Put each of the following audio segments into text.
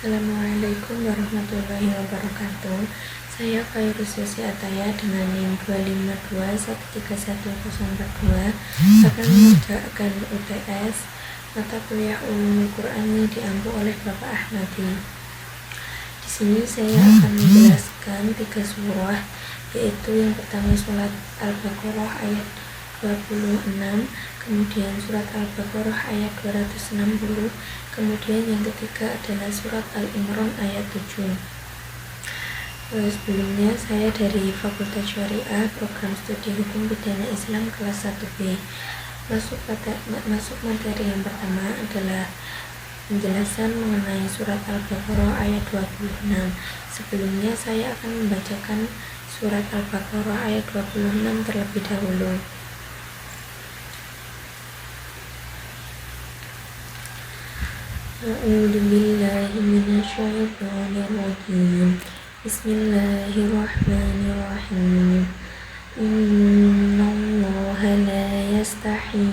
Assalamualaikum warahmatullahi wabarakatuh. Saya Fairuz Yosi Ataya dengan NIM 252131042 akan mengerjakan UTS mata kuliah Ulumul Quran yang diampu oleh Bapak Ahmadi. Di sini saya akan menjelaskan 3 surah, yaitu yang pertama surat Al-Baqarah ayat 26, kemudian surat Al-Baqarah ayat 260, kemudian yang ketiga adalah surat Al-Imran ayat 7. Sebelumnya saya dari Fakultas Syariah Program Studi Hukum Pidana Islam kelas 1B. Masuk materi yang pertama adalah penjelasan mengenai surat Al-Baqarah ayat 26. Sebelumnya saya akan membacakan surat Al-Baqarah ayat 26 terlebih dahulu. A'udzu billahi minasyaitonir rajim. Bismillahirrahmanirrahim. Innallaha la yastahi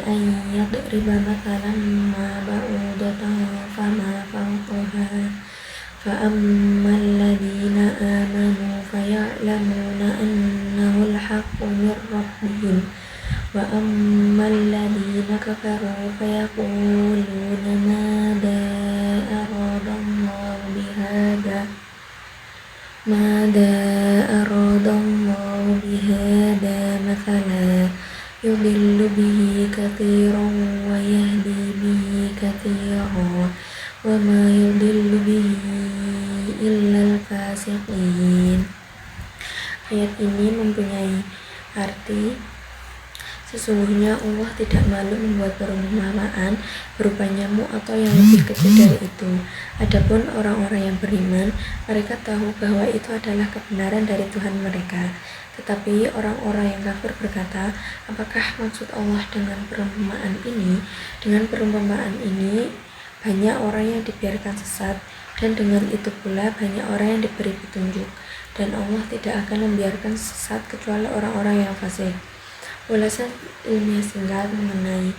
an yadriba mathalan ma ba'udatan fama fawqaha fa ammal ladina amanu faya'lamuna annahu al-haqqu mir rabbihim wa ammal ladina kafaru fayaquluna mada aradallahu bihada mathala yudillu bihi katsiran wa yahdi bihi katsiran wa ma yudillu bihi illa al-fasiqin. Ayat ini mempunyai arti sesungguhnya Allah tidak malu membuat perumpamaan berupa nyamuk atau yang lebih kecil dari itu. Adapun orang-orang yang beriman, mereka tahu bahwa itu adalah kebenaran dari Tuhan mereka. Tetapi orang-orang yang kafir berkata, apakah maksud Allah dengan perumpamaan ini? Dengan perumpamaan ini, banyak orang yang dibiarkan sesat, dan dengan itu pula banyak orang yang diberi petunjuk. Dan Allah tidak akan membiarkan sesat kecuali orang-orang yang fasik. Ulasan ilmiah singkat mengenai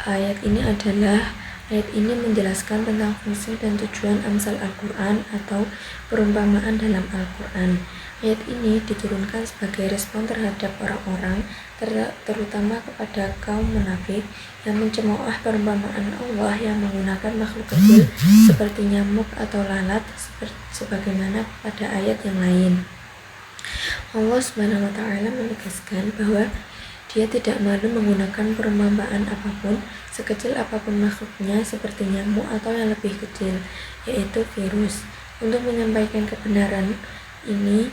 ayat ini adalah ayat ini menjelaskan tentang fungsi dan tujuan amsal Al-Quran atau perumpamaan dalam Al-Quran. Ayat ini diturunkan sebagai respon terhadap orang-orang, terutama kepada kaum munafik yang mencemooh perumpamaan Allah yang menggunakan makhluk kecil seperti nyamuk atau lalat sebagaimana pada ayat yang lain. Allah Subhanahu wa Ta'ala menegaskan bahwa Dia tidak malu menggunakan perumpamaan apapun, sekecil apapun makhluknya seperti nyamuk atau yang lebih kecil, yaitu virus. Untuk menyampaikan kebenaran ini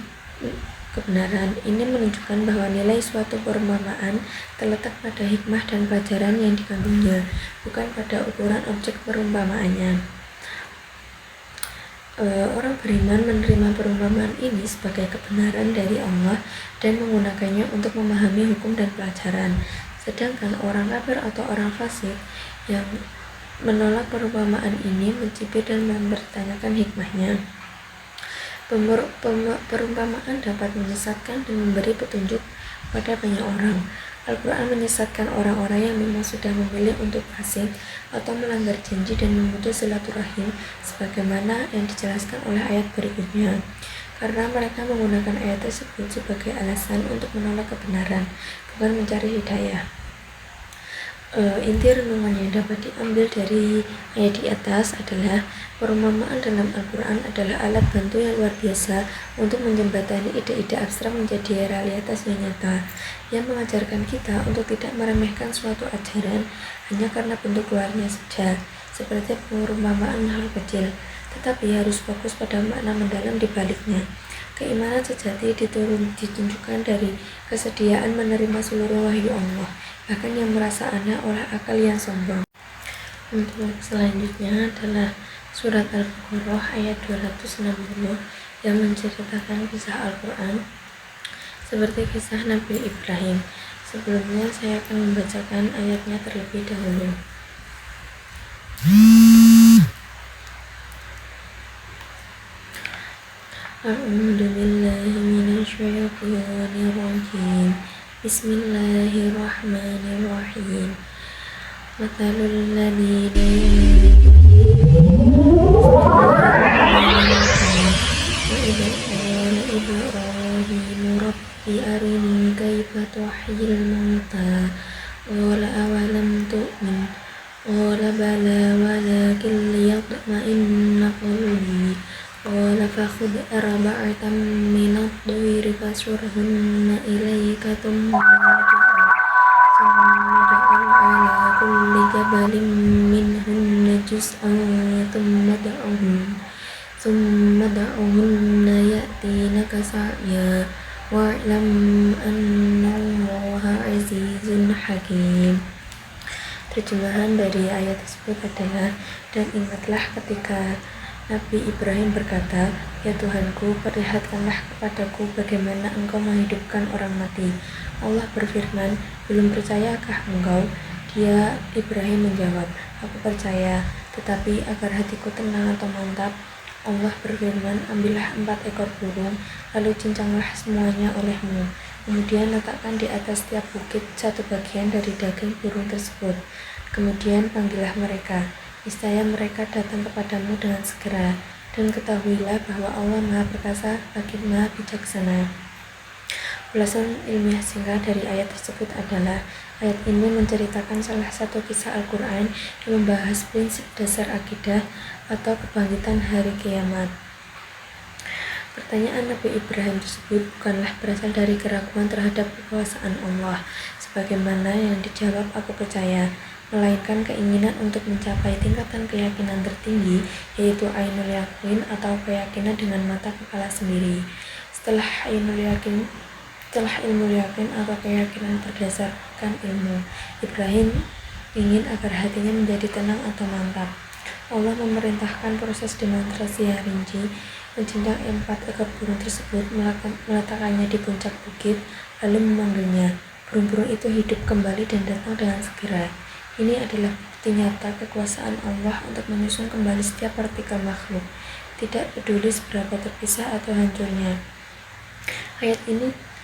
menunjukkan bahwa nilai suatu perumpamaan terletak pada hikmah dan pelajaran yang dikandungnya, bukan pada ukuran objek perumpamaannya. Orang beriman menerima perumpamaan ini sebagai kebenaran dari Allah dan menggunakannya untuk memahami hukum dan pelajaran. Sedangkan orang kafir atau orang fasik yang menolak perumpamaan ini mencibir dan mempertanyakan hikmahnya. Perumpamaan dapat menyesatkan dan memberi petunjuk pada banyak orang. Al-Quran menyesatkan orang-orang yang memang sudah memilih untuk fasik atau melanggar janji dan memutus silaturahim sebagaimana yang dijelaskan oleh ayat berikutnya, karena mereka menggunakan ayat tersebut sebagai alasan untuk menolak kebenaran, bukan mencari hidayah. Inti renungan yang dapat diambil dari ayat di atas adalah perumpamaan dalam Al-Quran adalah alat bantu yang luar biasa untuk menjembatani ide-ide abstrak menjadi realitas yang nyata, yang mengajarkan kita untuk tidak meremehkan suatu ajaran hanya karena bentuk luarnya saja, seperti perumpamaan makhluk kecil, tetapi harus fokus pada makna mendalam di baliknya. Keimanan sejati ditunjukkan dari kesediaan menerima seluruh wahyu Allah, bahkan yang merasa aneh oleh akal yang sombong. Untuk selanjutnya adalah surat Al-Baqarah ayat 260 yang menceritakan kisah Al-Quran seperti kisah Nabi Ibrahim. Sebelumnya saya akan membacakan ayatnya terlebih dahulu. A'udzu billahi minasyaitonir rajim. Bismillahirrahmanirrahim. Mathalul ladina ليطمئن قلبي قال فخذ أربعة من الطير فصرهن إليك ثم اجعل على كل جبل منهن جزءا ثم دعهن يأتينك سعيا واعلم أن الله عزيز حكيم. Terjemahan dari ayat tersebut adalah, dan ingatlah ketika Nabi Ibrahim berkata, "Ya Tuhanku, perlihatkanlah kepadaku bagaimana engkau menghidupkan orang mati." Allah berfirman, "Belum percayakah engkau?" Dia Ibrahim menjawab, "Aku percaya, tetapi agar hatiku tenang atau mantap." Allah berfirman, "Ambillah 4 ekor burung, lalu cincanglah semuanya olehmu. Kemudian letakkan di atas setiap bukit satu bagian dari daging burung tersebut. Kemudian panggillah mereka, niscaya mereka datang kepadamu dengan segera. Dan ketahuilah bahwa Allah Maha Perkasa lagi Maha Bijaksana." Ulasan ilmiah singkat dari ayat tersebut adalah, ayat ini menceritakan salah satu kisah Al-Quran yang membahas prinsip dasar akidah atau kebangkitan hari kiamat. Pertanyaan Nabi Ibrahim tersebut bukanlah berasal dari keraguan terhadap kekuasaan Allah, sebagaimana yang dijawab "aku percaya", melainkan keinginan untuk mencapai tingkatan keyakinan tertinggi, yaitu ainul yakin atau keyakinan dengan mata kepala sendiri. Setelah ilmu yakin atau keyakinan berdasarkan ilmu, Ibrahim ingin agar hatinya menjadi tenang atau mantap. Allah memerintahkan proses demonstrasi yang rinci, mencincang 4 ekor burung tersebut, meletakkannya di puncak bukit, lalu memanggilnya. Burung-burung itu hidup kembali dan datang dengan segera. Ini adalah bukti nyata kekuasaan Allah untuk menyusun kembali setiap partikel makhluk, tidak peduli seberapa terpisah atau hancurnya.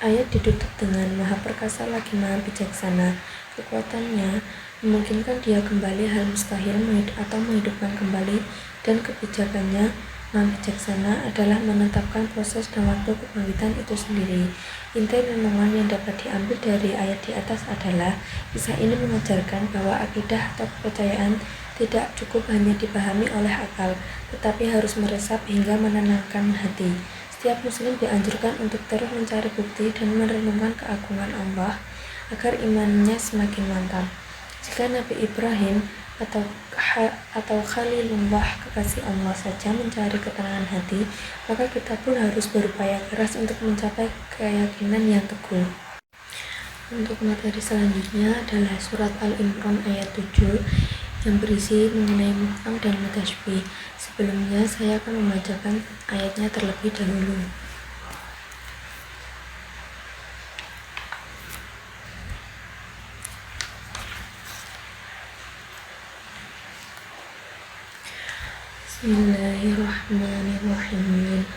Ayat ditutup dengan Maha Perkasa lagi Maha Bijaksana. Kekuatannya memungkinkan dia kembali hal mustahil atau menghidupkan kembali, dan kebijakannya Maha Bijaksana adalah menetapkan proses dan waktu kebangkitan itu sendiri. Inti renungan yang dapat diambil dari ayat di atas adalah, kisah ini mengajarkan bahwa akidah atau kepercayaan tidak cukup hanya dipahami oleh akal, tetapi harus meresap hingga menenangkan hati. Setiap muslim dianjurkan untuk terus mencari bukti dan merenungkan keagungan Allah agar imannya semakin mantap. Jika Nabi Ibrahim atau Khalilullah kekasih Allah saja mencari ketenangan hati, maka kita pun harus berupaya keras untuk mencapai keyakinan yang teguh. Untuk materi selanjutnya adalah surat Al-Imran ayat 7 yang berisi mengenai muhkam dan mutasyabih. Sebelumnya saya akan membacakan ayatnya terlebih dahulu. Bismillahirrahmanirrahim.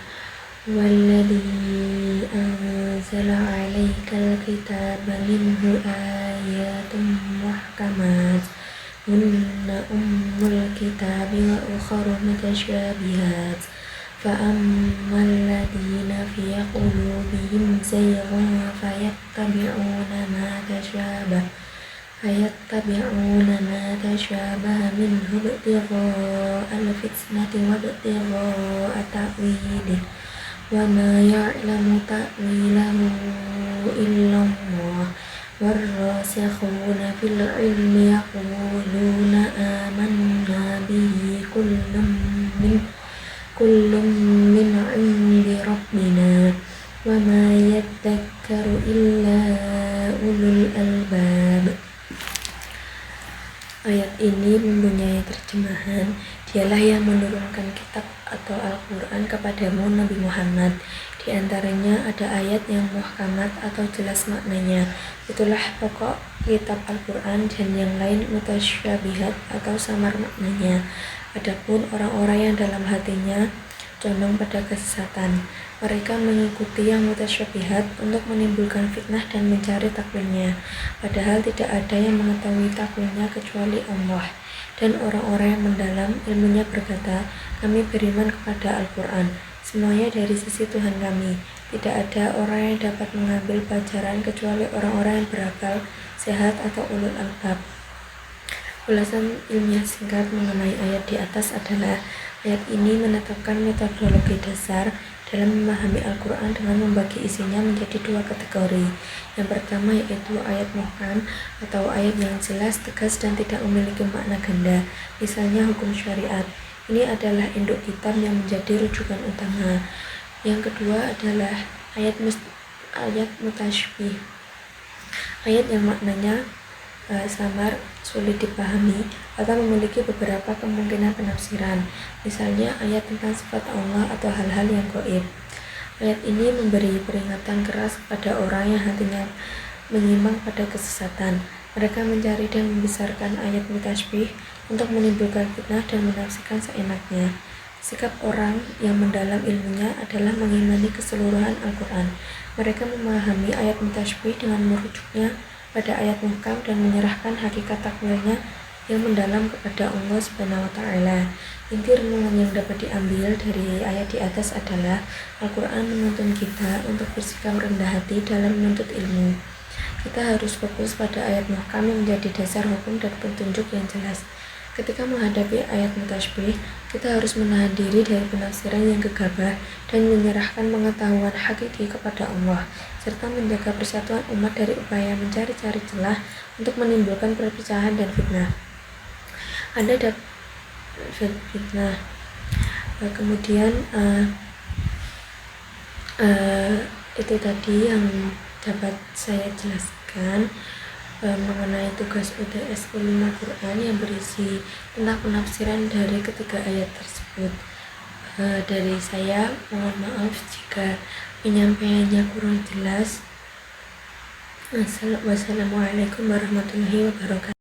Walladzi anzala 'alaikal kitaba minhu ayatun muhkamat hunna ummul kitabi wa ukhra mutasyabihat fa ammal ladzina fi qulubihim zayghun fayattabi'una ma tashabaha minhu ibtigha'al fitnati wa ibtigha'a ta'wilih wa ma ya'lamu ta'wilahu illa Allah warrasikhuna fil ilmi yaquluna amanna bihi kullum min 'indi rabbina wa ma yadhakkaru illa ulul albab. Ayat ini mempunyai terjemahan, Dialah yang menurunkan kitab atau Al-Quran kepadamu Nabi Muhammad. Di antaranya ada ayat yang muhkamat atau jelas maknanya, itulah pokok kitab Al-Quran, dan yang lain mutasyabihat atau samar maknanya. Adapun orang-orang yang dalam hatinya condong pada kesesatan, mereka mengikuti yang mutasyabihat untuk menimbulkan fitnah dan mencari takwilnya, padahal tidak ada yang mengetahui takwilnya kecuali Allah. Dan orang-orang yang mendalam ilmunya berkata, kami beriman kepada Al-Quran, semuanya dari sisi Tuhan kami. Tidak ada orang yang dapat mengambil pelajaran kecuali orang-orang yang berakal, sehat atau ulul albab. Ulasan ilmiah singkat mengenai ayat di atas adalah ayat ini menetapkan metodologi dasar dalam memahami Al-Quran dengan membagi isinya menjadi dua kategori. Yang pertama yaitu ayat muhkam atau ayat yang jelas, tegas, dan tidak memiliki makna ganda, misalnya hukum syariat. Ini adalah induk kitab yang menjadi rujukan utama. Yang kedua adalah ayat mutasyabih, ayat yang maknanya samar, sulit dipahami, atau memiliki beberapa kemungkinan penafsiran, misalnya ayat tentang sifat Allah atau hal-hal yang gaib. Ayat ini memberi peringatan keras kepada orang yang hatinya menyimpang pada kesesatan. Mereka mencari dan membesarkan ayat mutasyabih untuk menimbulkan fitnah dan menafsirkan seenaknya. Sikap orang yang mendalam ilmunya adalah mengimani keseluruhan Al-Quran. Mereka memahami ayat mutasyabih dengan merujuknya pada ayat muhkam dan menyerahkan hakikat takwilnya yang mendalam kepada Allah Subhanahu wa Ta'ala. Inti renungan yang dapat diambil dari ayat di atas adalah Al-Quran menuntun kita untuk bersikap rendah hati dalam menuntut ilmu. Kita harus fokus pada ayat muhkam yang menjadi dasar hukum dan petunjuk yang jelas. Ketika menghadapi ayat mutasyabih, kita harus menahan diri dari penafsiran yang gegabah dan menyerahkan pengetahuan hakiki kepada Allah, serta menjaga persatuan umat dari upaya mencari-cari celah untuk menimbulkan perpecahan dan fitnah. Anda dapat fitnah. Kemudian itu tadi yang dapat saya jelaskan mengenai tugas UTS Ulumul Quran yang berisi tentang penafsiran dari ketiga ayat tersebut. Dari saya, mohon maaf jika penyampaiannya kurang jelas. Wassalamualaikum warahmatullahi wabarakatuh.